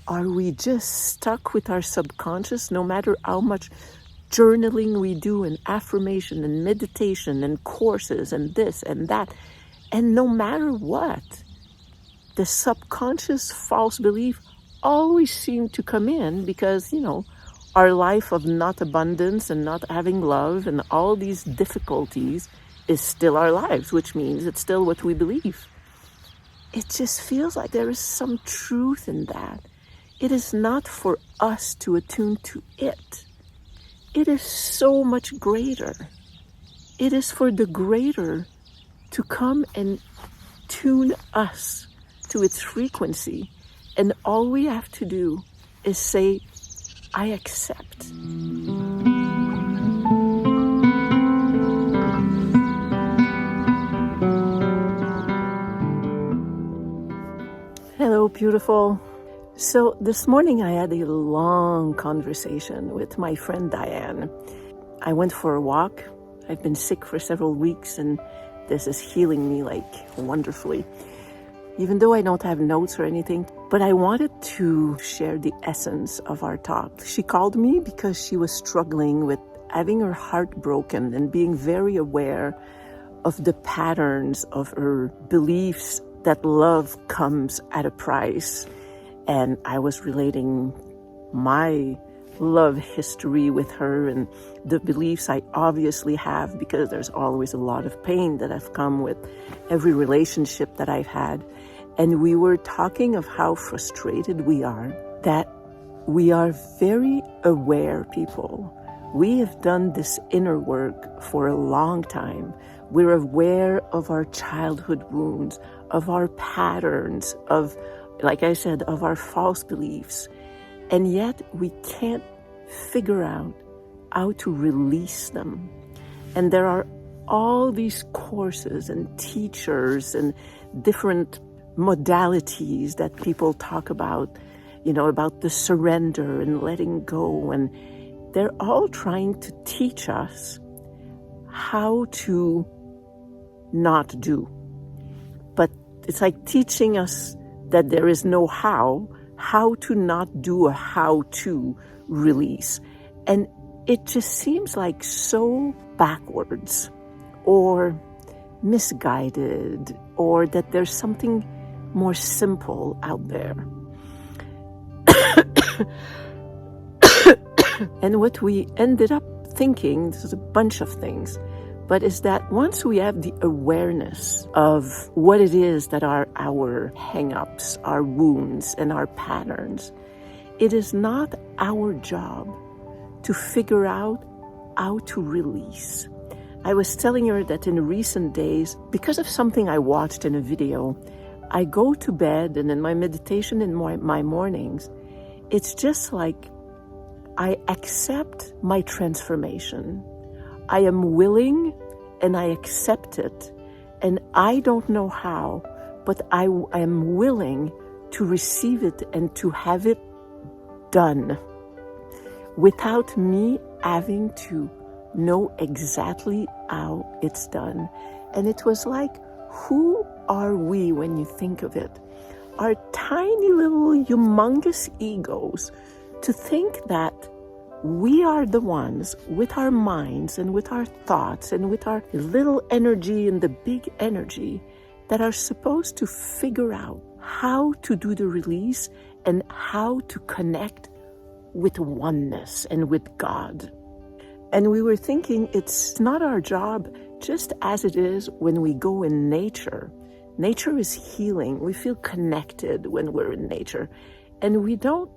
are we just stuck with our subconscious no matter how much journaling we do and affirmation and meditation and courses and this and that? And no matter what, the subconscious false belief always seem to come in because, our life of not abundance and not having love and all these difficulties is still our lives, which means it's still what we believe. It just feels like there is some truth in that. It is not for us to attune to it. It is so much greater. It is for the greater to come and tune us to its frequency. And all we have to do is say, I accept. Hello, beautiful. So this morning I had a long conversation with my friend Diane. I went for a walk. I've been sick for several weeks and this is healing me wonderfully. Even though I don't have notes or anything, but I wanted to share the essence of our talk. She called me because she was struggling with having her heart broken and being very aware of the patterns of her beliefs that love comes at a price. And I was relating my love history with her and the beliefs I obviously have, because there's always a lot of pain that have come with every relationship that I've had. And we were talking of how frustrated we are, that we are very aware people. We have done this inner work for a long time. We're aware of our childhood wounds, of our patterns, of, like I said, of our false beliefs. And yet we can't figure out how to release them. And there are all these courses and teachers and different modalities that people talk about, about the surrender and letting go. And they're all trying to teach us how to not do. But it's like teaching us that there is no how to not do a how to release. And it just seems like so backwards or misguided, or that there's something more simple out there. And what we ended up thinking, this is a bunch of things, but is that once we have the awareness of what it is that are our hang-ups, our wounds, and our patterns, it is not our job to figure out how to release. I was telling her that in recent days, because of something I watched in a video, I go to bed and in my meditation in my mornings, it's just like I accept my transformation. I am willing and I accept it. And I don't know how, but I am willing to receive it and to have it done without me having to know exactly how it's done. And it was like, who are we when you think of it? Our tiny little humongous egos to think that we are the ones with our minds and with our thoughts and with our little energy and the big energy that are supposed to figure out how to do the release and how to connect with oneness and with God. And we were thinking it's not our job, just as it is when we go in nature. Nature is healing. We feel connected when we're in nature. And we don't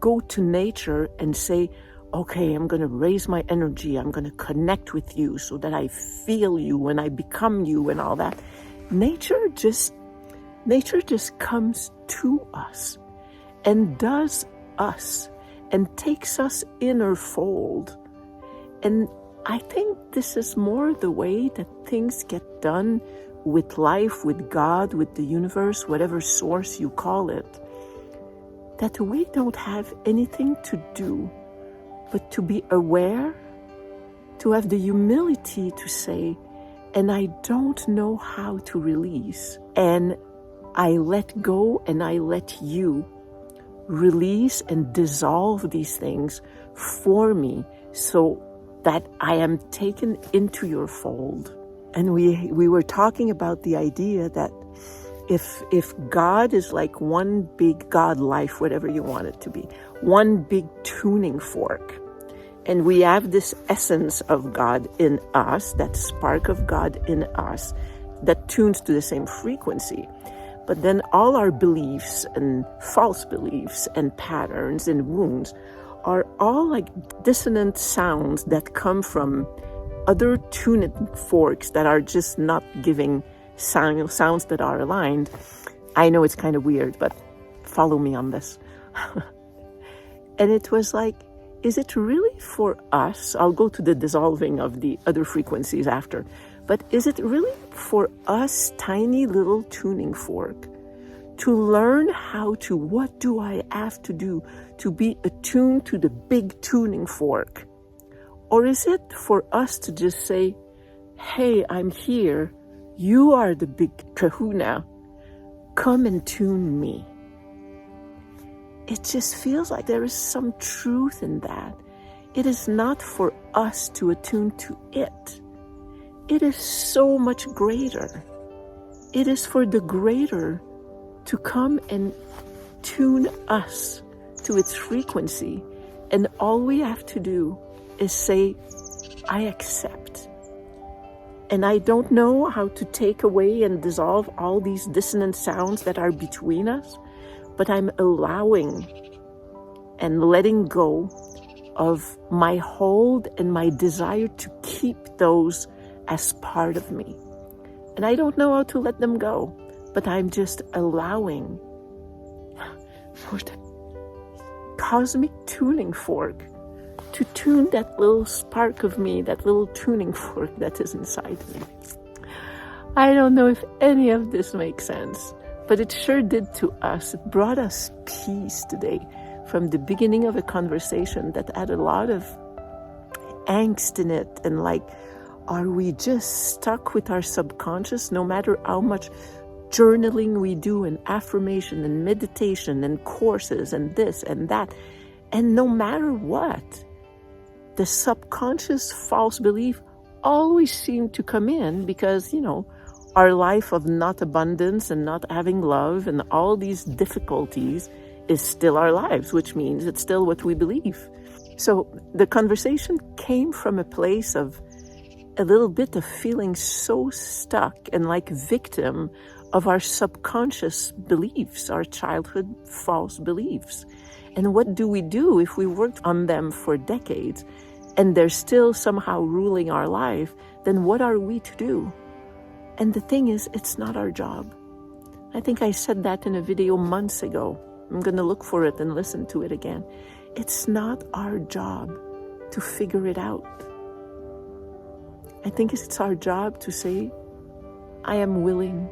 go to nature and say, okay, I'm going to raise my energy. I'm going to connect with you so that I feel you and I become you and all that. Nature just comes to us and does us and takes us in her fold. And I think this is more the way that things get done with life, with God, with the universe, whatever source you call it, that we don't have anything to do but to be aware, to have the humility to say, and I don't know how to release, and I let go and I let you release and dissolve these things for me so that I am taken into your fold. And we were talking about the idea that if God is like one big God life, whatever you want it to be, one big tuning fork, and we have this essence of God in us, that spark of God in us, that tunes to the same frequency. But then all our beliefs and false beliefs and patterns and wounds are all like dissonant sounds that come from other tuning forks that are just not giving sounds that are aligned. I know it's kind of weird, but follow me on this. And it was like, is it really for us? I'll go to the dissolving of the other frequencies after. But is it really for us, tiny little tuning fork, to learn how to, what do I have to do to be attuned to the big tuning fork? Or is it for us to just say, hey, I'm here. You are the big kahuna. Come and tune me. It just feels like there is some truth in that. It is not for us to attune to it. It is so much greater. It is for the greater to come and tune us to its frequency. And all we have to do is say, I accept. And I don't know how to take away and dissolve all these dissonant sounds that are between us, but I'm allowing and letting go of my hold and my desire to keep those as part of me. And I don't know how to let them go, but I'm just allowing for the cosmic tuning fork to tune that little spark of me, that little tuning fork that is inside me. I don't know if any of this makes sense, but it sure did to us. It brought us peace today from the beginning of a conversation that had a lot of angst in it. And like, are we just stuck with our subconscious no matter how much journaling we do and affirmation and meditation and courses and this and that? And no matter what, the subconscious false belief always seemed to come in because, our life of not abundance and not having love and all these difficulties is still our lives, which means it's still what we believe. So the conversation came from a place of a little bit of feeling so stuck and like victim of our subconscious beliefs, our childhood false beliefs. And what do we do if we worked on them for decades and they're still somehow ruling our life? Then what are we to do? And the thing is, it's not our job. I think I said that in a video months ago. I'm going to look for it and listen to it again. It's not our job to figure it out. I think it's our job to say, I am willing,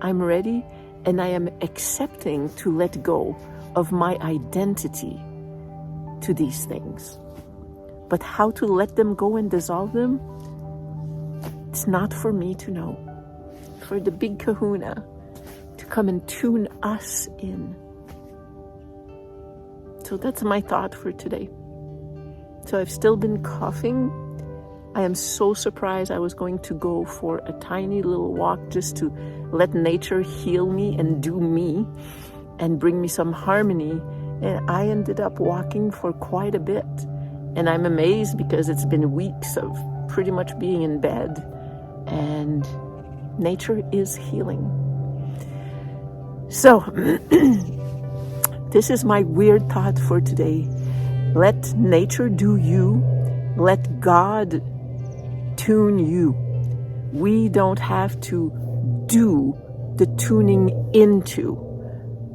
I'm ready, and I am accepting to let go of my identity to these things. But how to let them go and dissolve them, it's not for me to know. For the big kahuna to come and tune us in. So that's my thought for today. So I've still been coughing. I am so surprised. I was going to go for a tiny little walk just to let nature heal me and do me and bring me some harmony. And I ended up walking for quite a bit. And I'm amazed because it's been weeks of pretty much being in bed. And nature is healing. So, this is my weird thought for today. Let nature do you. Let God tune you. We don't have to do the tuning into.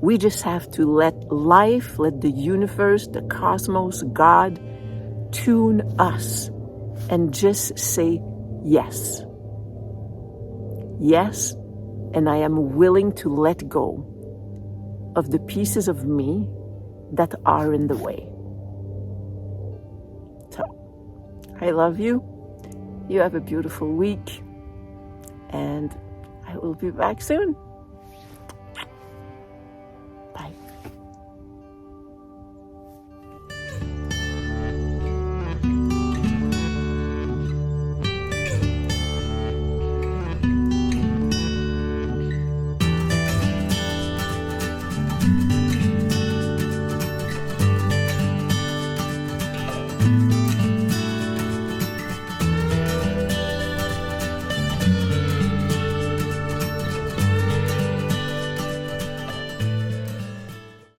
We just have to let life, let the universe, the cosmos, God tune us and just say yes. Yes, and I am willing to let go of the pieces of me that are in the way. So, I love you. You have a beautiful week, and I will be back soon.